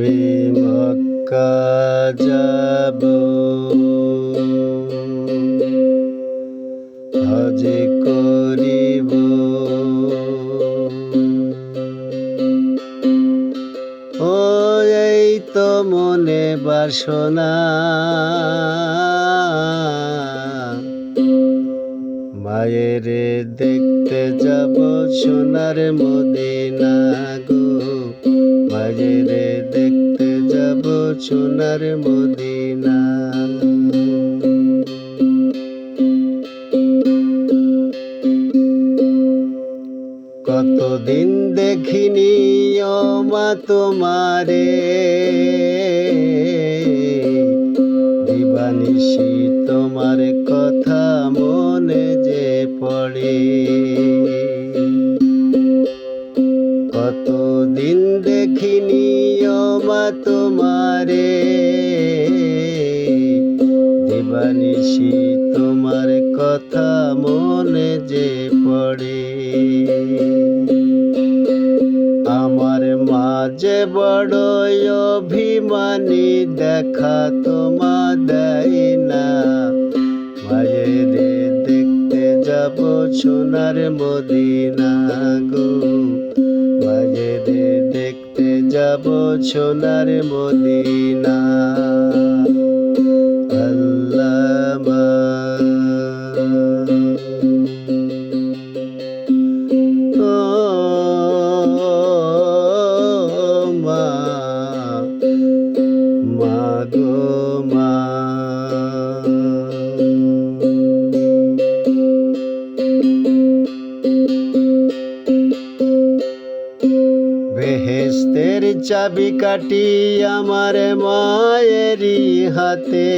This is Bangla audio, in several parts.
আমি মক্কা যাব, হজ করিব। ও এই তো মনে বাসনা, মায়ের দেখতে যাব সোনার মদিনা গো, মায়ের দেখতে যাব সোনার মদিনা। কতদিন দেখিনি ও মা তোমারে, দিবানিশি তোমার কথা মনে যে পড়ে। কতদিন দেখিনি ও মা তোমারে, দিবানিশি তোমার কথা মনে যে পড়ে। আমার মাঝে বড় অভিমানী, দেখা তোমা দেয় না। মায়ের দেখতে যাব সোনার মদিনা গো, মায়ের দেখতে যাব সোনার মদিনা। বেহেশতের চাবি কাটি আমার মায়েরই হাতে,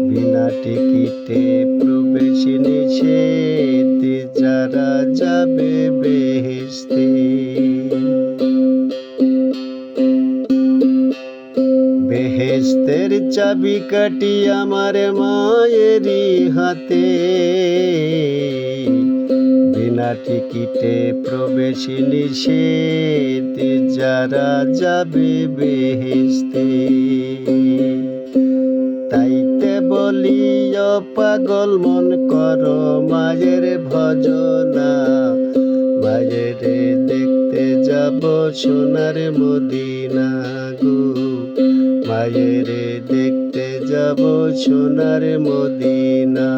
বিনা টিকিটে প্রবেশ নিষেধ, যারা যাবে বেহেশতে। বেহেশতের চাবি কাটি আমার মায়েরই হাতে, বিনা টিকিটে প্রবেশ নিষেধ, যারা যাবে বেহেশতে। তাইতে বলি ও পাগল মন করো মায়ের ভজনা, মায়ের দেখতে যাব সোনার মদিনা গো, মায়ের দেখতে যাব সোনার মদিনা।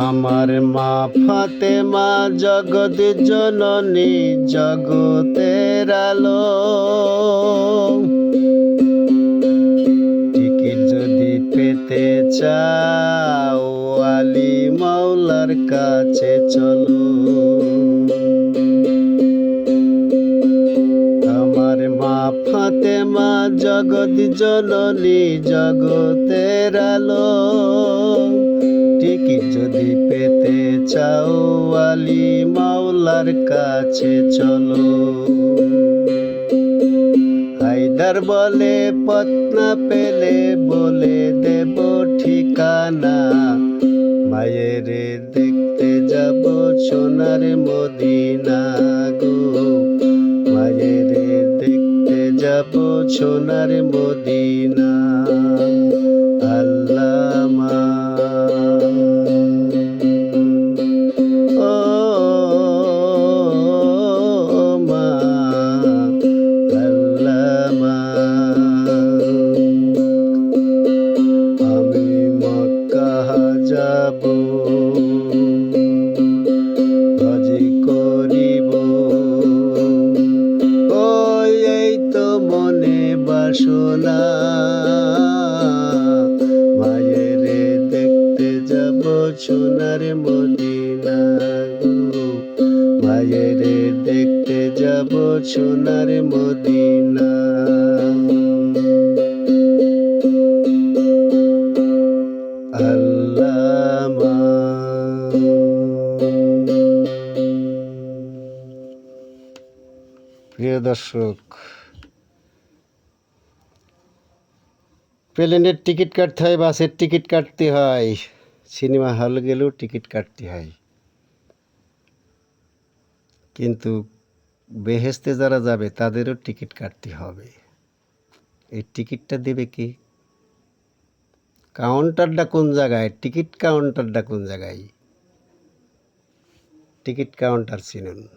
আমার মা ফাতেমা জগৎ জননী, জগতের আলো। টিকিট যদি পেতে চাও আলী মাওলার কাছে চলো। আমার মা ফাতেমা জগৎ জননী, জগতের আলো। টিকিট যদি পেতে চাও আলী মাওলার কাছে চলো। হায়দার বলে পথ না পেলে বলে দেব ঠিকানা, মায়ের দেখতে যাব সোনার মদিনা গো, মায়ের দেখতে যাব সোনার মদিনা। আল্লামা যাব, হজ করিব। ওই এই তো মনে বাসনা, মায়ের দেখতে যাব সোনার মদিনা গো, মায়ের দেখতে যাব সোনার মদিনা। প্রিয় দর্শক, প্লেনের টিকিট কাটতে হয়, বাসের টিকিট কাটতে হয়, সিনেমা হল গেলেও টিকিট কাটতে হয়। কিন্তু বেহেশতে যারা যাবে তাদেরও টিকিট কাটতে হবে। এই টিকিটটা দেবে কে? কাউন্টারটা কোন জায়গায়? টিকিট কাউন্টারটা কোন জায়গায়? Ticket counter চিনুন।